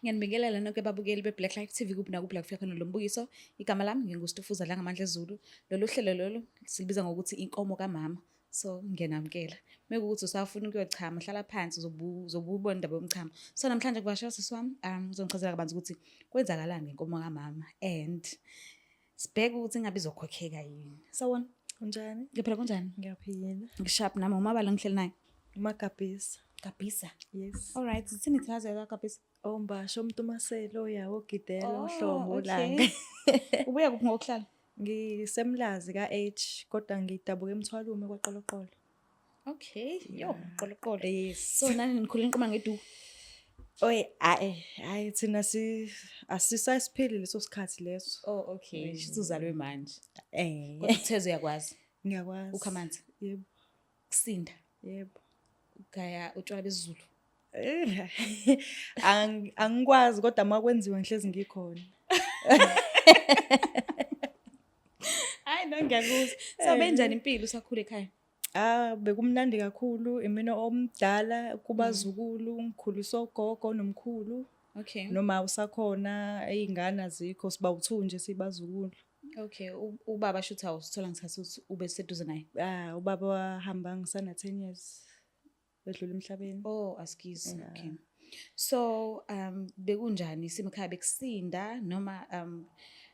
Ngiyanibingelela nonke ababukeli be-Blacklight TV kuphi nakuphi la kufika khona lo mbukiso. Igama lami nginguStufuza la ngamandla ezulu. Lolu hlelo lolu silibiza ngokuthi inkomo kamama. So ngiyanamukela. Mekuwukuthi usafuna ukuyochama, hlala phansi uzobubona indaba yomchamo. So namhlanje kuvakashela sisi wami, uzongichazela kabanzi ukuthi kwenzakalani ngenkomo kamama and sibheke ukuthi ngabe izokhokheka yini. Sawona, Unjani? ngiphila kunjani? Ngiyaphila. Ngisharp nami umabala ngihleli naye. Magabhisa. Gabhisa. Yes. All right, sithini ichazela Gabhisa? Ombasho umuntu umaselo yawo gidela Oh, uhlobo okay. langa. Ubuya kuphi ngokuhlala? Ngisemlazi ka-H kodwa ngidabuka eMthwalume kwaQoloqolo. Okay, yo, qolo. Yes. So nani nikhuluma inqoma ngedu? Oy, hayi thina asisasiphili leso sikhathi leso. Oh, okay. Shithi uzalwe manje. Eh. Kodwa utheze uyakwazi. Ngiyakwazi. Ukha amanzi. Yebo. Kusinda. Yebo. Ugaya utshwala besiZulu. Angikwazi kodwa makwenziwa ngihlezi ngikhona. Hayi no ngiyakuzwa. So benjani impilo usakhula ekhaya? Bekumnandi kakhulu imina omdala kubazukulu ngikhuliswa ugogo nomkhulu Okay. noma usakhona izingane azikho siba uthunje sibazukulu. Okay, ubaba shothi awusithola ngisathi ube seduze naye. Ubaba wahamba ngisana 10 years wedlula emhlabeni. Oh, askies. Okay. So bekunjani isimo ekhaya bekusinda noma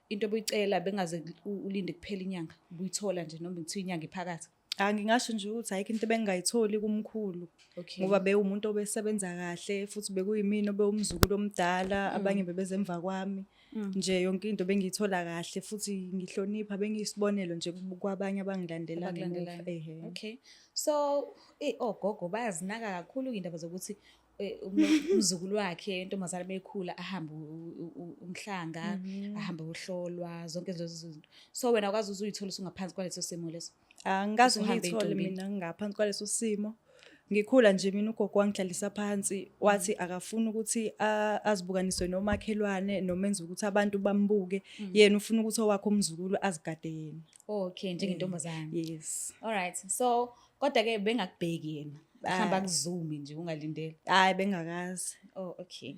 into obuyicela bengaze ulinde kuphela inyanga ubuyithola nje noma ngithiwa inyanga iphakathi? Ngingasho nje ukuthi ayikho into bengayitholi kumkhulu. Okay. Ngoba bewumuntu obesebenza kahle futhi bekuyimina obewumzukulu omdala abanye bebezemva kwami. Nje yonke into bengiyithola kahle futhi ngihlonipha bengiyisibonelo nje kwabanye abangilandelayo. Okay. So ogogo bayazinaka kakhulu indaba zokuthi umzukulu wakhe intombazana bekhula ahambe umhlanga ahambe uhlolwa zonke lezo zinto. So wena ukwazi uzuyithola usungaphansi kwaleso simo leso? Ngikaze ngiyithole mina ngaphansi kwaleso simo. Ngikhula nje mina ugogo wangihlalisa phansi wathi akafuna ukuthi azibukaniswe nomakhelwane nomenza ukuthi abantu bambuke yena ufuna ukuthi owakhe umzukulu azigade yena. Okay, njengentombazana. Yes. All right. So kodwa ke bengakubheki yena. Hamba kuZoom nje ungalindele. Hayi bengakazi. Oh, okay.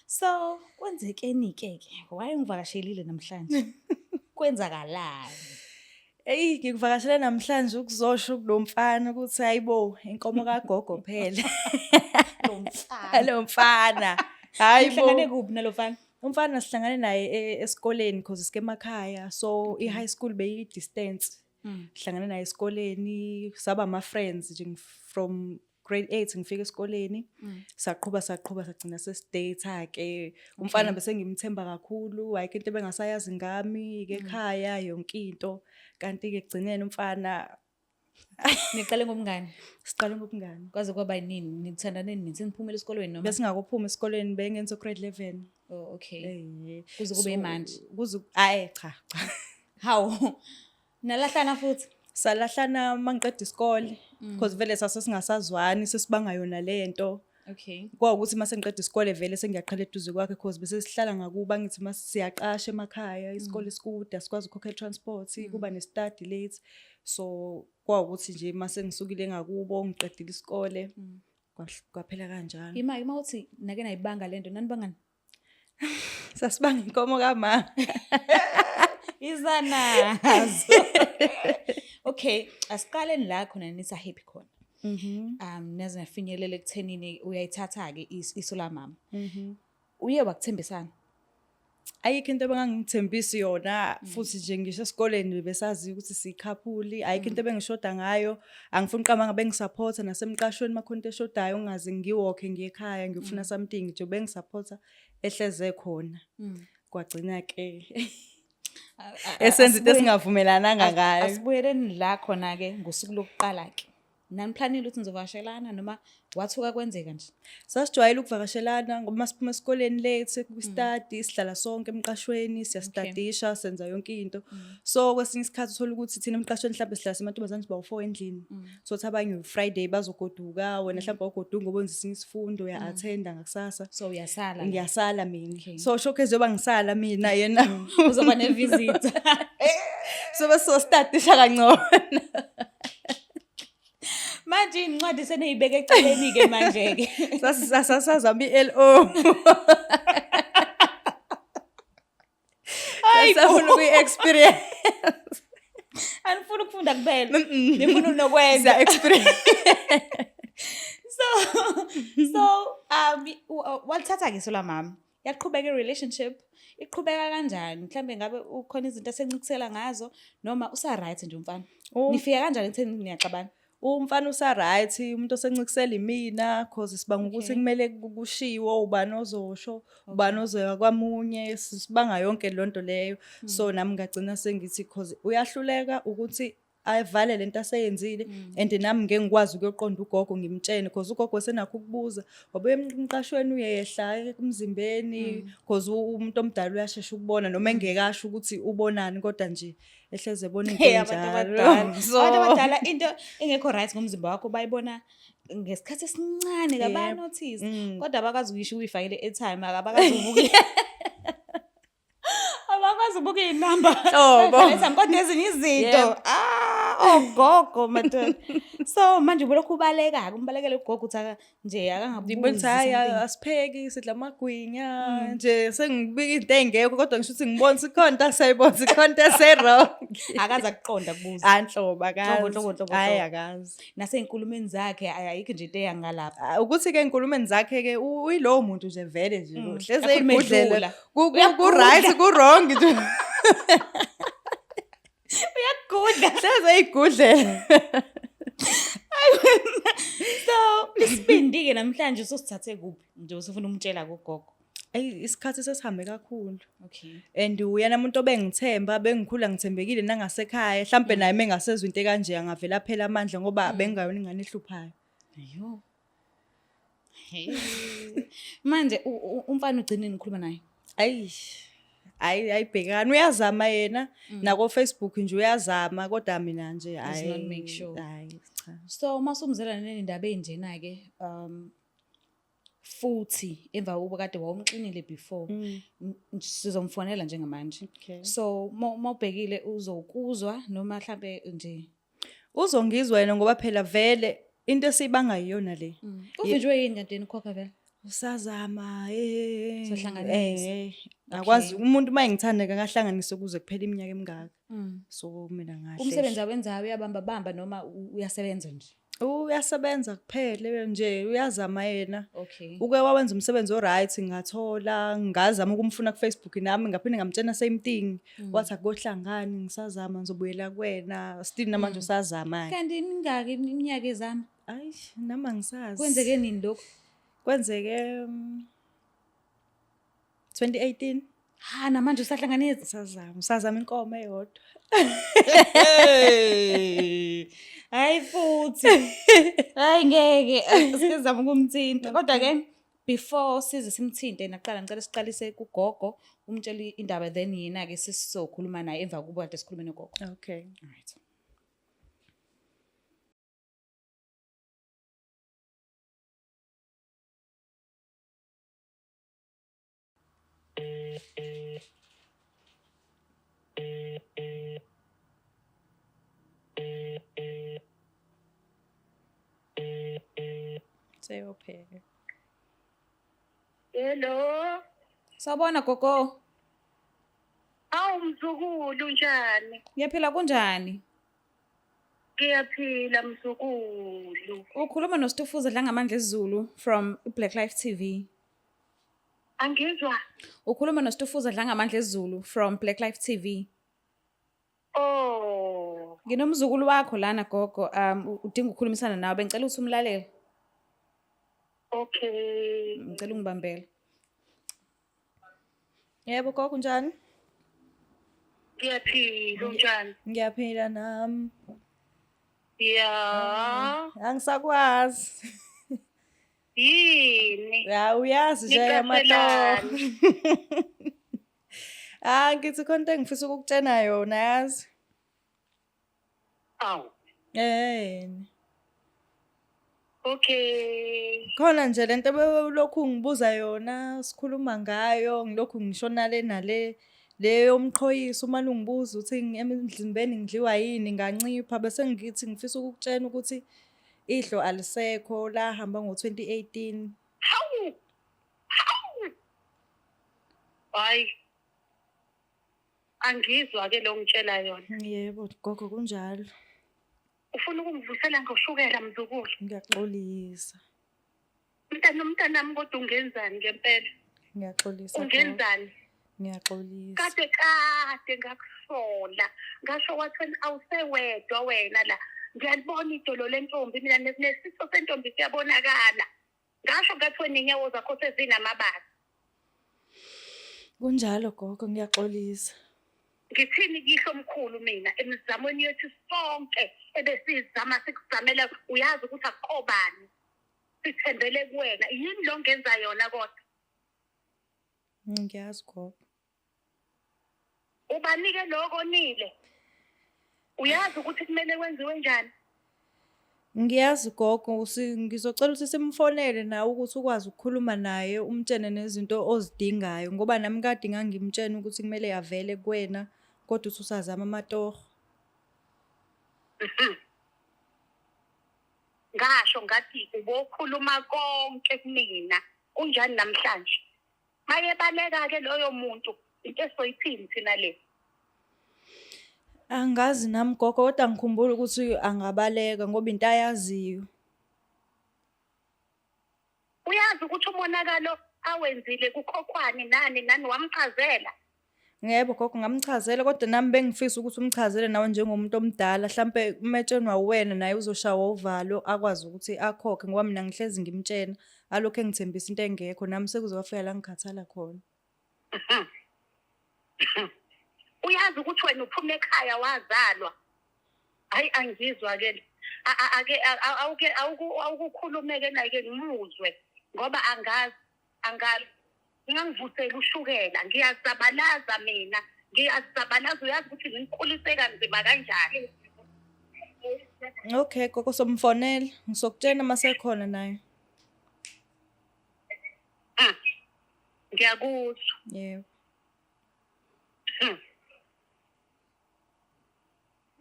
So kwenzekeni ke wayengivakashelile namhlanje. Kwenzakalani? Ngikuvakashela namhlanje ukuzosho kulomfana ukuthi hayibo inkomo kagogo phela. Lo mfana. Hayibo. Uhlangane kuphi nalofana? Umfana sihlangane naye esikoleni because sike emakhaya so i-high school beyi distance. Sihlangane naye esikoleni saba ama friends nje from grade 8 ngifika esikoleni saqhubha sagcina sesidate ke umfana bese ngimthemba kakhulu ayikho into bengasayazi ngami ke ekhaya yonke into kanti ke kugcinene umfana Niqale ngomngane. siqale ngobungani Kwaze kwaba yini nithandane nini seniphumela esikolweni noma? bese ngakuphuma esikoleni bengenza grade 11. Oh, okay. Kuze kube manje. Cha. How? Nalahlana futhi? Salahlana mangiqeda isikole because vele sasesingasazwani sesibanga yona lento. Okay. Kwawukuthi mase ngiqeda isikole vele sengiyaqhala eduze kwakhe because bese sihlala ngakuba ngithi mase siyaqasha emakhaya isikole sikude asikwazi ukukhokhela transport kuba ne study late so kwawukuthi nje mase ngisukile ngakubo ngiqedile isikole kwaphela kanjalo. Ima uthi nake nayibanga lento nani bangani? Sasibanga inkomo kama. Izanazo. Okay, asiqaleni la khona nisa happy khona. Naze nafinyelela ekuthenini uyayithatha ke iso la mama. Uye wakuthembisana? Ayikho into bengangithembisi yona futhi nje ngisho esikoleni besazi ukuthi sikhaphuli ayikho into bengishoda ngayo angifuni uqamba bengisupporta nasemqashweni makhonto eshodayo ungaze ngiwokhe ngiye ekhaya ngifuna something nje bengisupporta ehleze khona. Kwagcina ke esenza into esingavumelananga ngayo. Asibuyeleni la khona ke ngosuku lokuqala ke. Nani planile ukuthi nizovakashelana noma wathuka kwenzeka nje? Sasijwayele ukuvakashelana ngoba siphuma esikoleni late ku-study sihlala sonke emqashweni siyastudisha senza yonke into. So kwesinye isikhathi uthola ukuthi thina emqashweni mhlawumbe sihlala semantombazane bawu4 endlini. So abanye Friday bazogoduka wena mhlawumbe awugoduka ngoba wenza isinye isifundo uya attenda ngakusasa. So uyasala. Ngiyasala mina. So showcase yoba ngisala mina yena uzoba ne visit. So bese studisha kancane. Manje incwadi seneyibeka eceleni ke manje ke. Sasazama iLO. Asafuna ukuyi-experience. Anifuna ukufunda kuphela. Nifuna nokwenza. Siya-experience. So walithatha ke sola mama. Yaqhubeka i-relationship. Iqhubeka kanjani? Mhlambe ngabe ukhona izinto esencikisela ngazo noma usa-right nje umfana? Nifika kanjani ekutheni niyaxabana? Umfana usa-right, umuntu osencikisela imina, cause sibanga ukuthi kumele kushiwo ubani ozosho, ubani ozoya kwamunye, sibanga yonke lonto leyo. So nami ngagcina sengithi cause uyahluleka ukuthi ayivale lento aseyenzile and nami ngeke ngikwazi ukuyoqonda ugogo ngimtshene cause ugogo senakho ukubuza wabuye emqashweni uyehla emzimbeni cause umuntu omdala uyashesha ukubona noma engekasho ukuthi ubonani kodwa nje ehleze ebona into enjalo. Abantu abadala into engekho right ngomzimba wakho bayibona ngesikhathi esincane kabani notice kodwa abakazi ukuyisho uyifakile airtime akabakazi ubuka abakazi ubuka inamba kodwa ezinye izinto ogogo madod. So manje ubulokhu ubaleka umbalekele ugogo uthi nje akangabuzi asipheki sidla amagwinya nje sengibika into engekho kodwa ngisho ukuthi ngibona sikhonta sayibona sikhonta serong akaza kuqonda kubuza anhlobo akazi hayi akazi naseyinkulumeni zakhe ayikho nje into eyangalapha ukuthi ke enkulumeni zakhe ke uyilowo muntu nje vele nje hleze eyigudlela ku right ku wrong nje uyagudla hleze eyigudlela. So isibindi-ke namhlanje sosithathe kuphi nje usufuna umtshela kugogo? Isikhathi sesihambe kakhulu. Okay. And uyena umuntu obengithemba bengikhula ngithembekile nangasekhaya mhlambe naye mengasezwe into kanje angavela phela amandla ngoba bengayona ingane ehluphayo. Ayo. Manje umfana ugcineni ukhuluma naye? Ayibhekana uyazama yena nako Facebook nje uyazama kodwa mina nje Does not make sure. Cha. So masumzela nendaba enjena ke futhi emva kokuba kade wawumxinile before sizomfonela njengamanje. Okay. So mawubhekile uzokuzwa noma mhlambe nje uzongizwa yena ngoba phela vele into esibanga yiyona le. Uvinjwe yini kanti nikhokha vele? Usazama Sohlanganisa. akwazi umuntu mayengithanda ngahlanganisa ukuze kuphela iminyaka emingaka. So mina ngahle. Umsebenzi awenzayo uyabamba noma uyasebenza nje? Uyasebenza kuphela nje uyazama yena. Okay. Uke wawenza umsebenzi oright ngathola ngazama ukumfuna ku Facebook nami ngaphinde ngamtshena same thing wathi akuhlangani ngisazama ngizobuyela kuwena still namanje usazama. Kanti ningaki iminyaka ezama? Ayi nama ngisazi. Kwenzeke nini lokho? Kwenzeke 2018. Namanje usahlanganisa sazama inkomo eyodwa. Hayi futhi. Hayi ngeke sizama ukumthinta kodwa ke before size simthinte naqala ngicela siqalise kugogo umtshela indaba then yena ke sisizokhuluma naye emva kokuba kade sikhulume nogogo. Okay. Alright. Seyopheka. Hello. Sawubona gogo. Mzukulu njani? Ngiyaphila kunjani? Ngiyaphila mzukulu. Ukhuluma noStufuza dla ngamandla esiZulu from Black Life TV. Angizwa. Ukhuluma noStufuza dla ngamandla esiZulu from Black Life TV. Oh. Nginomzukulu wakho lana gogo udinga ukukhulumisana nawe bengicela ukuthi umlalele. Okay. Ngicela ungibambele. Yebo gogo njani? Ngiyaphila njani? Ngiyaphila nami. Ya. Angisakwazi. Yini? Ya uyazi nje amato. Ngithi khona into engifisa ukukutshena yona yazi. Awu. Okay. Khona nje lento lokhu ngibuza yona sikhuluma ngayo ngilokhu ngishona le nale leyo umqhoyiso uma ungibuza uthi emzimbeni ngidliwa yini ngancipha bese ngithi ngifisa ukukutshena ukuthi ihlo alisekho la hamba ngo2018. Hayi. Angizwa ke lo ngitshela yona. Yebo gogo kunjalo. Ufuna ukungivusela ngoshukela mzukulu. Ngiyaxolisa. Umntanami kodwa ungenzani ngempela? Ngiyaxolisa gogo. Ungenzani? Ngiyaxolisa. Kade ngakusola. Ngasho wathi awusewedwa wena la. Ngiyalibona idolo lentombi mina nesifo sentombi siyabonakala. Ngasho ngathi wena inyawo zakho sezinamabala. Kunjalo gogo ngiyaxolisa. Ngithini kihlo omkhulu mina emizamweni yethu sonke ebesizama sikuzamela uyazi ukuthi akuqobani. Sithembele kuwena. Yini lo ngenza yona kodwa? Ngiyazi gogo. Ubanike lokho nile. Uyazi ukuthi kumele kwenziwe njani? Ngiyazi gogo ngizocela ukuthi simfonele nawe ukuthi ukwazi ukukhuluma naye umtshene nezinto ozidingayo ngoba nami kade ngangimtshena ukuthi kumele avele kuwena kodwa uthi usazama amatoho. Ngasho ngathi ubokhuluma konke kumina. Kunjani namhlanje? Mayebaleka ke loyo muntu into esoyithini thina le. Angazi nami gogo kodwa ngikhumbula ukuthi angabaleka ngoba into ayaziyo. Uyazi ukuthi umonakalo awenzile kukhokhwani nani wamchazela? Yebo gogo ngamchazela kodwa nami bengifisa ukuthi umchazele nawe njengomuntu omdala mhlambe umetshenwa uwena naye uzoshawa uvalo akwazi ukuthi akhokhe ngoba mina ngihlezi ngimtshena alokho engithembisa into engekho nami sekuzofika la ngikhathala khona. Uyazi ukuthi wena uphuma ekhaya wazalwa. Hayi angizwa ke. Ake awukukhulumeke naye ke ngimuzwe ngoba angazi ngangivusela ushukela ngiyazabalaza mina ngiyazabalaza uyazi ukuthi ngikhulise kanzima kanjani. Okay gogo somfonela ngisokutshena masekhona naye. Ngiyakuzwa. Yebo.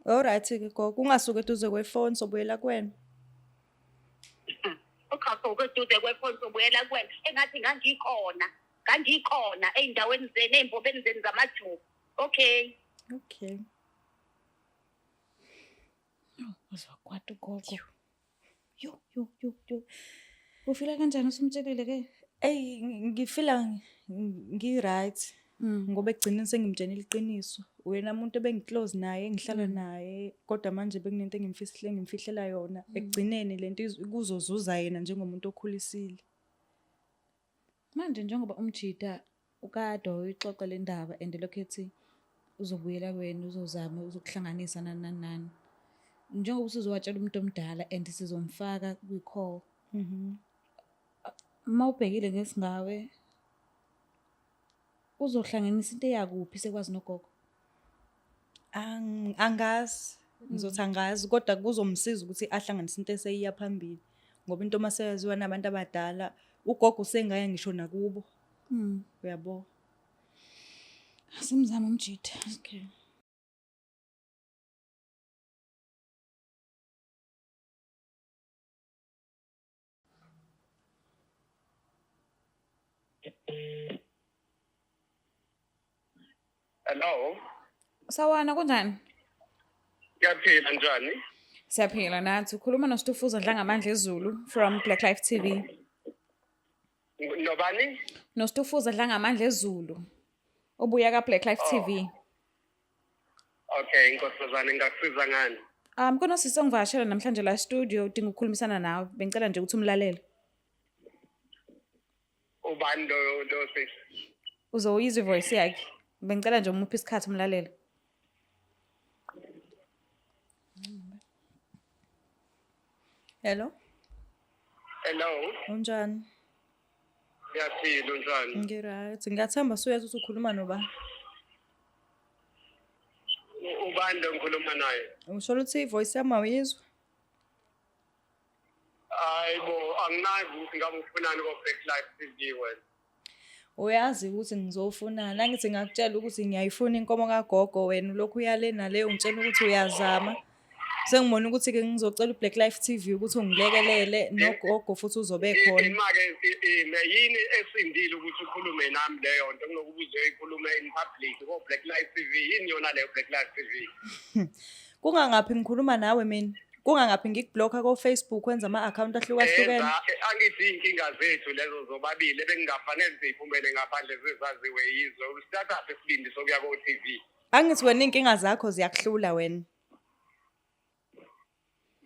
Alright ke gogo ungasuke eduze kwefoni sobuyela kuwena. Ukhaso eduze kwefoni sobuyela kuwena engathi ngangikhona eindaweni zeni eimbobeni zeni zamajuba. Okay. Okay. Uzwakwata ugogo. Yo. Ufila kanjani usumtshelile ke? Ngifila ngi-right ngoba egcineni sengimtshenile iqiniso. Wena umuntu ebengiclose naye engihlala naye kodwa manje bekunento engimfihlela yona egcineni lento kuzozuza yena njengomuntu okhulisile. Manje njengoba umjida ukade uyixoxa le ndaba and lokho ethi uzobuyela kuwena uzozama uzokuhlanganisa nani. Njengoba usuzowatshela umuntu omdala and sizomfaka kwi-call. Mawubhekile ngesingawe uzohlanganisa into yakuphi sekwazi nogogo? Angazi ngizothi angazi kodwa kuzomsiza ukuthi ahlanganise into eseyiya phambili ngoba into maseyaziwa nabantu abadala ugogo usengaya ngisho nakubo. Uyabo. Simzama umjida. Okay. Hello. Sawana kunjani? Ngiyaphila njani? Siyaphila nathi. Ukhuluma noStufuza Dlangamandla eZulu from Black Life TV. Nobani? noStufuza Dlangamandla eZulu. Obuya ka Black Life TV. Okay, inkosazana ngakusiza ngani? Kunosisi ongivakashela namhlanje la studio udinga ukukhulumisana nawe. Bengicela nje ukuthi umlalele. Ubani lo sisi? Uzoyizwa ivoice yakhe. Bengicela nje umuphe isikhathi umlalele. Hello. Hello. Unjani? Ngiyaphila njani? Ngi-right. Ngiyathemba suyazi ukuthi ukhuluma nobani? Ubani lo ngikhuluma naye? Usho ukuthi ivoice yami awuyizwa? Hayibo, anginazi ukuthi ngabe ufunani ko Black Life TV wena. Uyazi ukuthi ngizofunana nangithi ngakutshela ukuthi ngiyayifuna inkomo kagogo wena lokhu uyale nale ungitshela ukuthi uyazama Sengibona ukuthi-ke ngizocela uBlack Life TV ukuthi ungilekelele nogogo futhi uzobe khona. Imake yini esindile ukuthi ukhulume nami leyo nto kunokuba uzoyikhuluma in public ko Black Life TV yini yona leyo Black Life TV. Kungangaphi ngikhuluma nawe mina? Kungangaphi ngikublokha ko Facebook wenza ama-account ahlukahlukene? Angithi inkinga zethu lezo zobabili bengingafanele siyiphumele ngaphandle zezaziwe yizo. Status esibindi sokuya ko TV. Angithi wena inkinga zakho ziyakuhlula wena.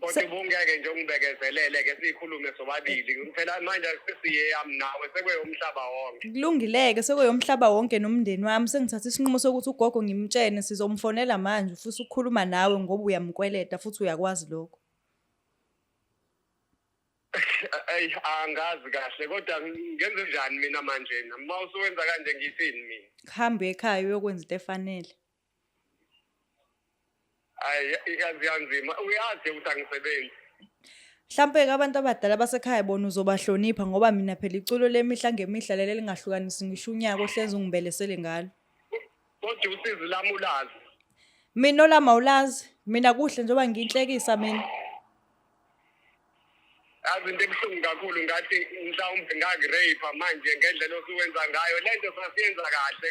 Kodwa ubungeke nje ungibekezelele ke sikhulume sobabili. Phela manje sesiye yami nawe sekweyomhlaba wonke. Kulungileke sekweyomhlaba wonke nomndeni wami sengithatha isinqumo sokuthi ugogo ngimtshene sizomfonela manje futhi ukukhuluma nawe ngoba uyamkweleta futhi uyakwazi lokho. Angazi kahle kodwa ngenze njani mina manje uma usuwenza kanje ngithini mina? Hambe ekhaya uyokwenza into efanele. Iyanzima uyazi ukuthi angisebenzi. Mhlambe ke abantu abadala basekhaya bona uzobahlonipha ngoba mina phela iculo lemihla ngemihla leli lingahlukanisi ngisho unyaka ohlezi ungibelesele ngalo. Kodwa usizi lami ulazi. Mina olama ulazi, mina kuhle njengoba ngiyinhlekisa mina. Azinto ebuhlungu kakhulu ngathi mhlawumbe ngakurape manje ngendlela osuwenza ngayo lento sasiyenza kahle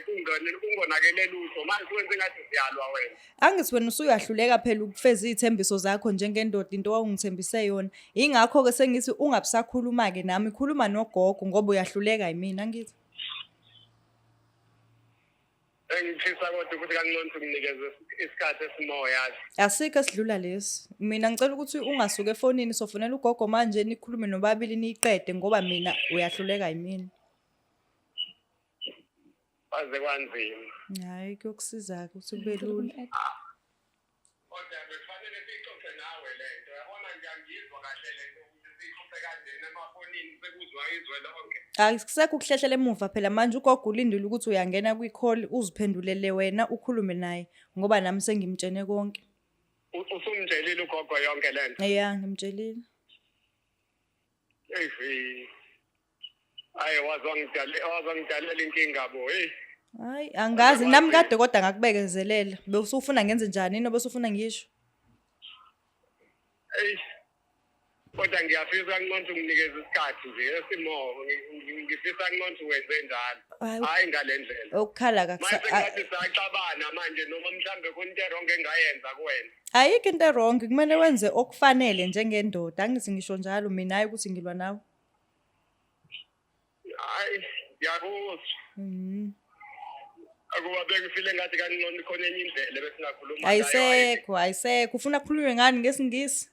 kungonakele lutho manje uwenze ngathi siyalwa wena. Angithi wena usuyahluleka phela ukufeza izithembiso zakho njengendoda into owungithembise yona. Ingakho ke sengithi ungabisakhuluma ke nami khuluma nogogo ngoba uyahluleka yimina angithi. Engifisa kodwa ukuthi kancane ukunikeza isikhathi esimoya. Asikho esidlula lesi. Mina ngicela ukuthi ungasuke efonini sofonela ugogo manje nikhulume nobabili niqede ngoba mina uyahluleka yimina. Baze kwanzima. Hayi kuyokusiza ukuthi kube lula. Kodwa bekufanele sixoxe nawe lento. Yabona nje angizwa kahle lento ukuthi sixoxe kanjena emafonini sekuzwa izwe lonke. Akusekho ukuhlehlela emuva phela manje ugogo ulindile ukuthi uyangena kwi-call uziphendulele wena ukhulume naye ngoba nami sengimtshene konke. Usumtshelile ugogo yonke lento. Yeah, ngimtshelile. Hayi wazangidalela inkinga bo. Hayi angazi nami kade kodwa ngakubekezelela. Bewusufuna ngenze njani nobe usufuna ngisho? Kodwa ngiyafisa kancane unginikeze isikhathi nje esimo ngifisa kancane uwenze njalo. Hayi ngalendlela. Okukhala Manje ngathi saxabana manje noma mhlambe konke wrong engayenza kuwena. Ayikho into wrong kumele wenze okufanele njengendoda angithi ngisho njalo mina hayi ukuthi ngilwa nawe. Hayi yakuzwa. Akuba bengifile ngathi kancane khona enye indlela bese ngakhuluma ngayo. Ayisekho ufuna ukukhulume ngani ngesingisi?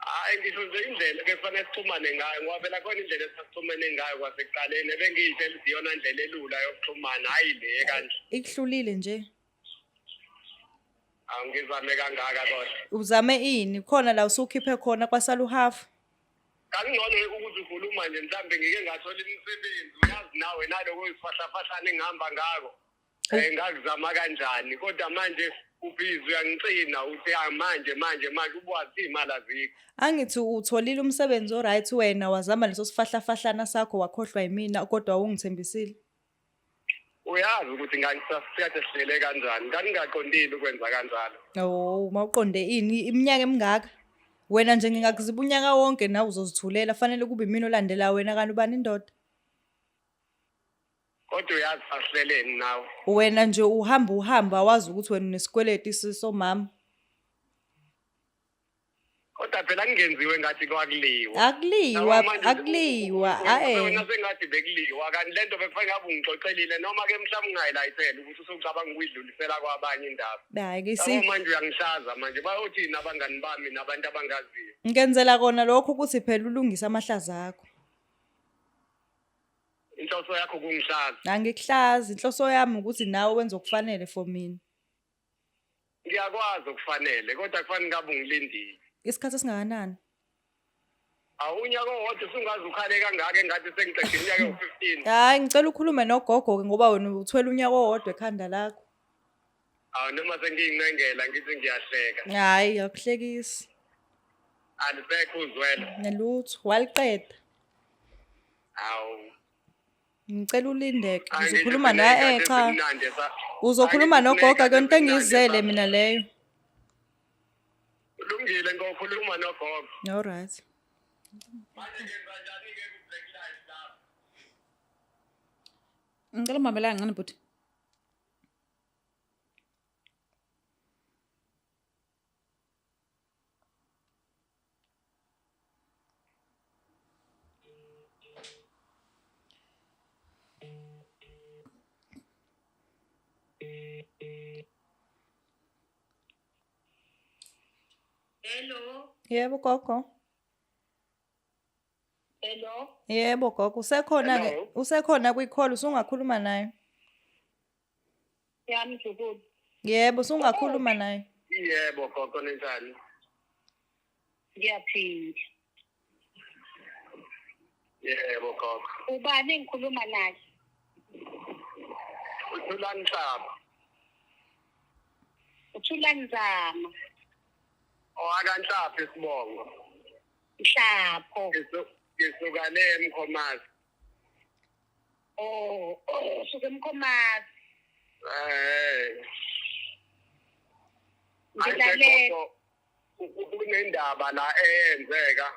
Hayi ngisho nje indlela kufanele sixhumane ngayo ngoba phela khona indlela esixhumene ngayo kwasekuqaleni bengiyitshela ukuthi iyona ndlela elula yokuxhumana hayi le kanje. Ikuhlulile nje. Angizame kangaka kodwa. Uzame ini? Khona la usukhiphe khona kwasala uhalf. Kangcono ukuthi ukhuluma nje mhlambe ngike ngathola imisebenzi uyazi nawe naloko isifahlafahlane engihamba ngako. Ngakuzama kanjani kodwa manje ubhizi uyangicina uthi manje ubuwathi imali azikho. Angithi utholile umsebenzi oright wena wazama leso sifahlafahlana sakho wakhohlwa yimina kodwa ungithembisile. Uyazi ukuthi ngisasiyade sihlele kanjani ngingaqondile ukwenza kanjalo. Oh mawuqonde ini iminyaka emingaka? Wena nje ngingakuziba unyaka wonke nawe uzozithulela fanele kube imini olandela wena kanti ubani indoda? Kodwa uyazi asihleleni nawe. Wena nje uhamba wazi ukuthi wena unesikweleti sisomama. Kodwa phela kungenziwe ngathi kwakuliwa. Akuliwa. Wena sengathi bekuliwa kanti lento bekufanele ngabe ungixoxelile noma ke mhlawumbe ungayilayithela ukuthi usucabanga ukuyidlulisela kwabanye indaba. Hayi ke manje uyangishaza manje bayothini abangani bami nabantu abangaziyo. Ngenzela kona lokho ukuthi phela ulungisa amahlaza akho. Inhloso yakho kungishaza. Angikuhlazi inhloso yami ukuthi nawe wenza okufanele for mina. Ngiyakwazi okufanele kodwa kufanele ngabe ungilindile. Isikhathi esingakanani? Awunyaka owodwa usungaze ukhale kangaka engathi sengiqedile unyaka u15. Hayi ngicela ukhulume nogogo ke ngoba wena uthwele unyaka owodwa ekhanda lakho. Noma sengiyinqengela ngithi ngiyahleka. Hayi akuhlekisi. Alisekho uzwela. Nelutho waliqeda. Ngicela ulindeke uzokhuluma naye cha. Uzokhuluma nogogo ke into engizele mina leyo. Kulungile ngokhuluma nogogo. All right. Manje ngenza njani-ke ku-black lives lapho? Ngicela umbambelanga ngani bhuti. Hello. Yebo gogo. Hello. Yebo gogo, usekhona-ke? Hello. Usekhona kwi-call, usungakhuluma naye? Yami Dlukulu. Yebo, usungakhuluma naye? Yebo gogo ninjani? Ngiyaphila. Yebo gogo. Ubani engikhuluma naye? Uthulani Nhlaba. Uthulani Nzama. Akanhlapha isibongo. Mhlapho. Ngisuka le eMkhomazi. Suke eMkhomazi. Ngilalela. Kunendaba la eyenzeka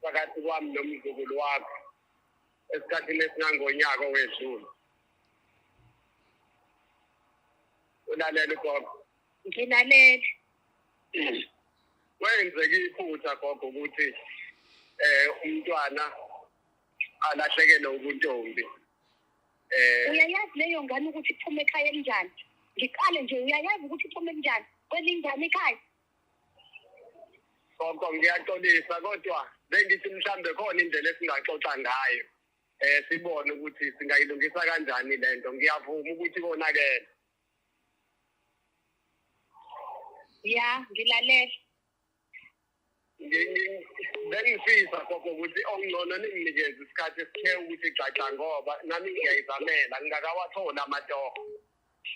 phakathi kwami nomzukulu wakho esikhathini esingangonyaka owedlule. Ulalela gogo. Ngilalela. Kwenzeka iphutha gogo ukuthi umntwana alahlekelwe ubuntombi. Uyayazi leyo ngane ukuthi iphume ekhaya enjani? Ngiqale nje uyayazi ukuthi iphume enjani? Kwelingane ekhaya. Gogo ngiyaxolisa kodwa bengithi mhlambe khona indlela esingaxoxa ngayo. Sibone ukuthi singayilungisa kanjani lento. Ngiyavuma ukuthi konakele. Ya, ngilalela. Bengifisa gogo ukuthi ongcono ninginikeze isikhathi esithe ukuthi xaxa ngoba nami ngiyayizamela ngingakawathola amatoho.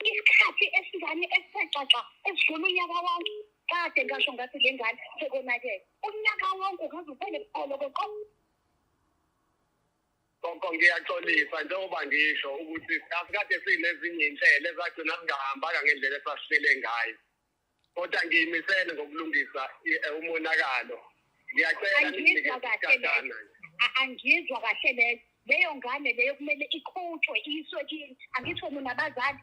Isikhathi esingane esixaxa esidlula unyaka wonke. Kade ngasho ngathi le ngane sekonakele. Unyaka wonke ukaze uphele pholo kweqo. Gogo ngiyaxolisa njengoba ngisho ukuthi asikade sinezinye inhlelo ezagcina zingahambanga ngendlela esasihlele ngayo. Kodwa ngiyimisele ngokulungisa umonakalo. Ngiyacela Angizwa kahle leyo ngane leyo kumele ikhutshwe iswe kini. Angitho mina abazali.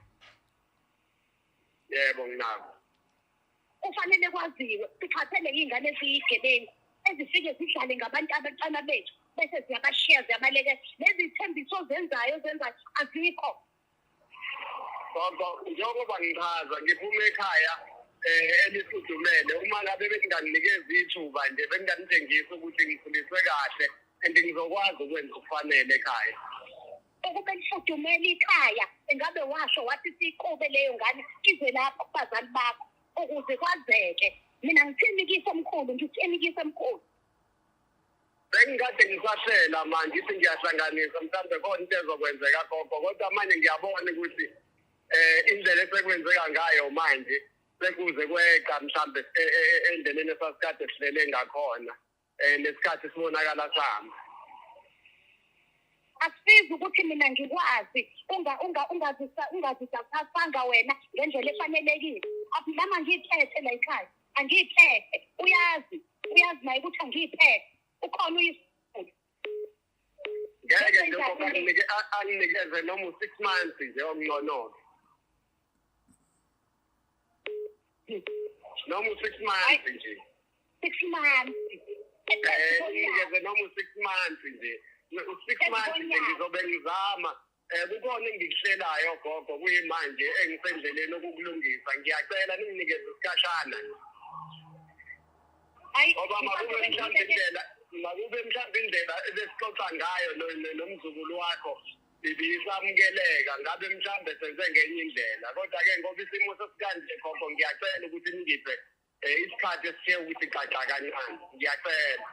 Yebo nginako. Kufanele kwaziwe siphathele ingane eziyigebengu ezifike zidlale ngabantu abantwana bethu bese ziyabashiya ziyabaleke. Lezi thembiso zenzayo azikho. Gogo njengoba ngichaza ngiphume ekhaya elifudumele uma ngabe benginganikeza ithuba nje benginganithengisa ukuthi ngikhuliswe kahle and ngizokwazi ukwenza okufanele ekhaya. Ukube lifudumele ikhaya engabe washo wathi siqhube leyo ngane ize lapho kubazali bakho ukuze kwazeke. Mina ngithemikise omkhulu ngithemikise omkhulu. Bengikade ngisahlela manje ithi ngiyahlanganisa mhlawumbe khona into ezokwenzeka gogo kodwa manje ngiyabona ukuthi indlela esekwenzeka ngayo manje sekuze kweqa mhlambe endleleni esasikade sihlele ngakhona nesikhathi sibonakala sihamba. Asifizi ukuthi mina ngikwazi ungazisasanga wena ngendlela efanelekile. Lama ngiyiphethe la ekhaya angiyiphethe. Uyazi naye ukuthi angiyiphethe. Ukhona uyisifundo. Ngeke njengoba anginikeze noma 6 months nje omnqonobo. Noma 6 months nje. 6 months. Ngeke noma 6 months nje. 6 months nje ngizobe ngizama. Kukhona engikuhlelayo gogo kuyimanje engisendleleni ukukulungisa. Ngiyacela ninginikeze isikhashana. Ngoba makube mhlawumbe indlela ebesixoxa ngayo nomzukulu wakho ibisamukeleka ngabe mhlawumbe senze ngenye indlela kodwa ke ngoba isimo sesikanje gogo ngiyacela ukuthi ningiphe isikhathi esithe ukuthi xaxa kancane ngiyacela.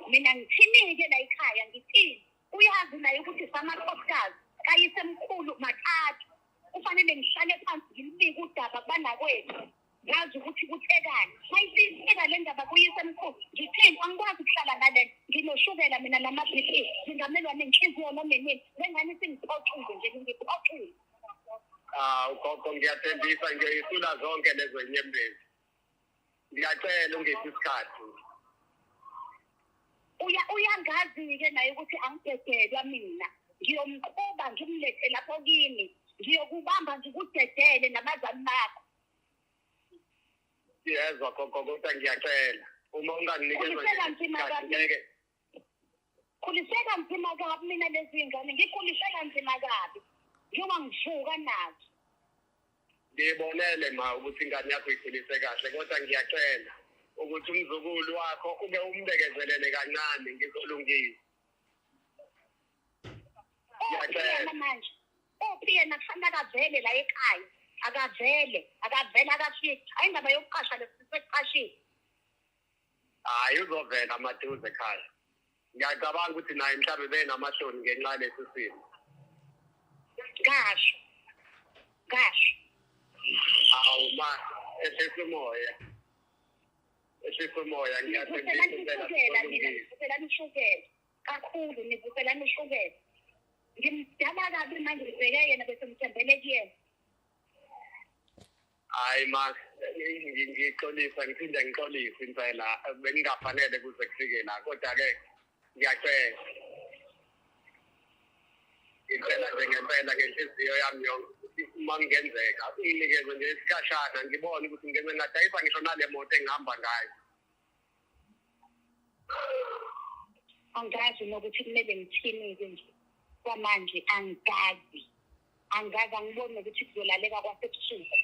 Mina ngithinike la ekhaya ngithini uyazi naye ukuthi samakhosikazi kayisemkhulu mathathu kufanele ngihlale phansi ngilibike udaba banakwethu ngazi ukuthi kuthekani mayisifika le ndaba kuyisemkhulu ngithini angikwazi ukuhlala ngale nginoshukela mina nama-BP ngingamelwa nenhliziyo noma nini lengane singiphoxile nje ngiphoxile. Gogo ngiyathembisa ngiyoyisula zonke lezo nyembezi. ngiyacela ungiphe isikhathi. Uyangazi-ke naye ukuthi angidedelwa mina. Ngiyomqhuba ngimlethe lapho kini. Ngiyokubamba ngikudedele nabazali bakho. Siyezwa gogo kodwa ngiyacela. Uma unganinikeza ngeke. Khuliseka nzima kabi mina lezi ngane. Ngikhuliseka nzima kabi. Njengoba ngivuka nazo. Ngibonele ma ukuthi ingane yakho ikhulise kahle kodwa ngiyacela ukuthi umzukulu wakho ube umbekezelele kancane ngizolungisa. Ngiyacela manje. Yena kufanele akavele la ekhaya. Akavele akafiki. Ayindaba yokuqasha lesiseqashile. Hayi uzovela amaduze ekhaya. Ngiyacabanga ukuthi naye mhlawumbe benamahloni ngenxa lesi simo. Gasho. Awu ma esesimoya Nivusela nishukela kakhulu nivusela nishukela. Ngimdala kabi manje ngibheke yena bese ngithembele kuyena. Hayi ma ngixolisa ngiphinda ngixolisa impela bengingafanele kuze kufike la kodwa ke ngiyacela. Ngicela nje ngempela ngenhliziyo yami yonke uma ngenzeka unginikeze nje isikhashana ngibone ukuthi ngenze ngadayisa ngisho nale moto engihamba ngayo. Angazi nokuthi kumele ngithini-ke nje kwamanje angazi angiboni ukuthi kuzolaleka kwasebusuku.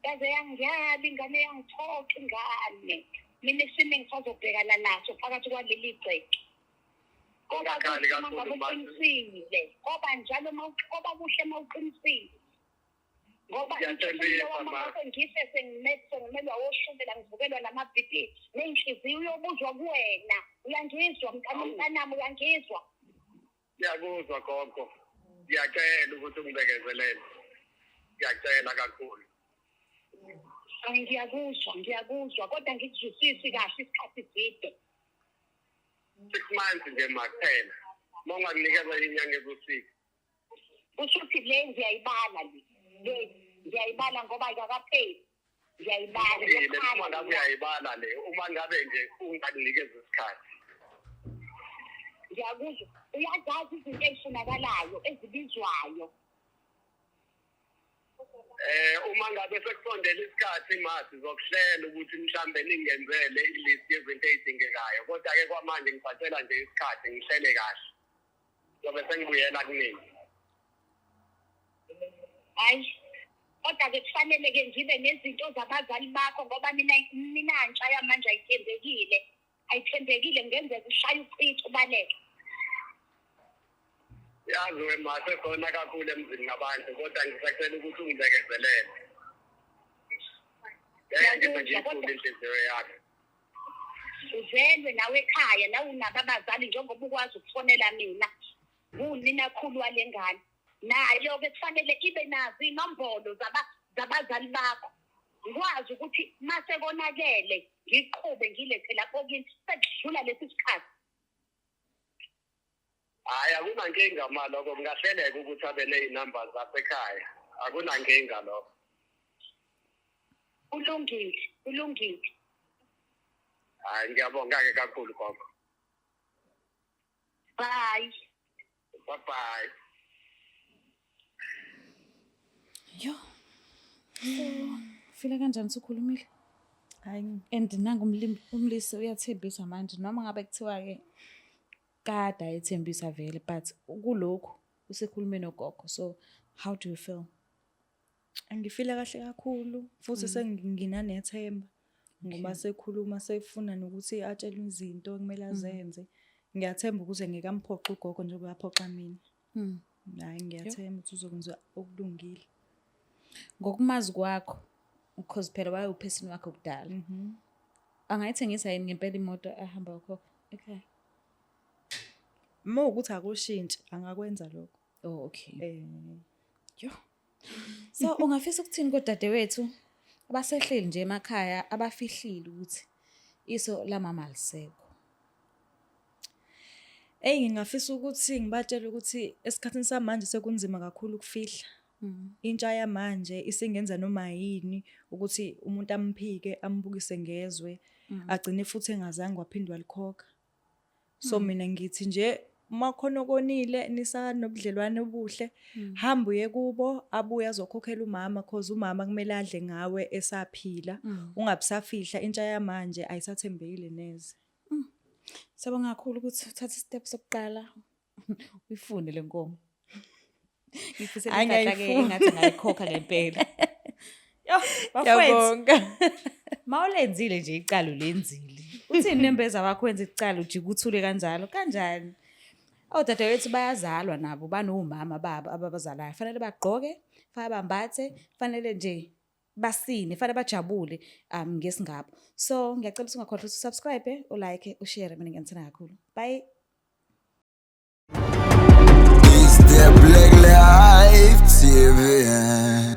Yaze yangiyabi ingane yangithoxa ingane. Mina isimo engisazobhekana naso phakathi kwaleli gceke. Ngoba uqinisile. Ngoba njalo mawuqoba kuhle mawuqinisile. Ngoba ngise sengimelwa woshumela ngivukelwa namabhidi. Nenhliziyo uyobuzwa kuwena. Uyangizwa mntanami uyangizwa. Ngiyakuzwa gogo. Ngiyacela ukuthi ungibekezelele. Ngiyacela kakhulu. Ngiyakuzwa kodwa ngikuzwisisi kahle isikhathi side. 6 months nje makuphela. Uma unganinikeza inyanga ezusika. Ushuthi le ngiyayibala le. Ngiyayibala ngoba akakapheli. Ngiyayibala. Uma ngabe uyayibala le, uma ngabe nje unganinikeza isikhathi. Ngiyakuzwa. Uyazazi izinto ezifunakalayo ezibizwayo. Uma ngabe sekusondela isikhathi masi zokuhlela ukuthi mhlambe ningenzele ilist yezinto ezidingekayo kodwa ke kwamanje ngibhacela nje isikhathi ngihlele kahle ngoba sengibuyela kuningi. Hayi kodwa ke kufanele ke ngibe nezinto zabazali bakho ngoba mina ntsha yamanje ayithembekile ngenzeka ushaya ucithi ubaleke. Yazi wemase khona kakhulu emzini ngabantu kodwa ngisacela ukuthi ungibekezelele. Inhliziyo yakho. Uzelwe nawe ekhaya la unabo abazali njengoba ukwazi ukufonela mina. Unina khulu walengane. Nayo ke kufanele ibe nazo inombolo zabazali bakho. Ngikwazi ukuthi mase konakele ngiqhube ngilethe lapho kini sekudlula lesi sikhathi. Hayi akunankinga mali lokho kungahleleka ukuthi abe nezinamba zapha ekhaya. Akunankinga lokho. Ulungile. Hayi ngiyabonga ke kakhulu gogo. Bye. Bye. Yo. Fila kanjani usukhulumile? Hayi And nangu umlisi uyathembisa manje noma ngabe kuthiwa ke kade ayethembisa vele but kulokho usekhulume nogogo. So how do you feel? angifile kahle kakhulu futhi senginanethemba ngoba sekhuluma sefuna nokuthi atshele izinto ekumele azenze. Ngiyathemba ukuthi ngikamphoxa ugogo njengoba yaphoxa mina. Hayi ngiyathemba ukuthi uzokwenza okulungile. Ngokumazi kwakho because phela wayewuphesini wakhe kudala. Angayithengisa yini ngempela imoto ahamba ukhokho ekhaya? Uma ukuthi akushintshi angakwenza lokho. Oh okay. Yo. So ungafisa ukuthini kodadewethu abasehleli nje emakhaya abafihlile ukuthi iso la mama alisekho? Ngingafisa ukuthi ngibatshele ukuthi esikhathini samanje sekunzima kakhulu ukufihla. Intsha yamanje isingenza noma yini ukuthi umuntu amphike ambukise ngezwe agcine futhi engazange waphindwa likhokha. So mina ngithi nje uma khona okonile nisanobudlelwane obuhle hamba uye kubo abuye azokhokhela umama cause umama kumele adle ngawe esaphila ungabusafihla intsha yamanje ayisathembekile neze. Sabonga kakhulu ukuthi uthathe step sokuqala uyifunde lenkomo. Ngifisela ke engathi ngayikhokha ngempela. Yo, bafowethu. Mawulenzile nje icala ulenzile. Uthini nembeza wakho wenza icala ujike uthule kanjalo? Kanjani? Odadewethu bayazalwa nabo banomama babo ababazalayo. Fanele bagqoke, fanele bambathe, fanele nje basine, fanele bajabule ngesingabo. So ngiyacela ukuthi ungakhohlwa ukusubscribe, ulike, ushare mina ngiyamthanda kakhulu. Bye. It's the Black Life TV.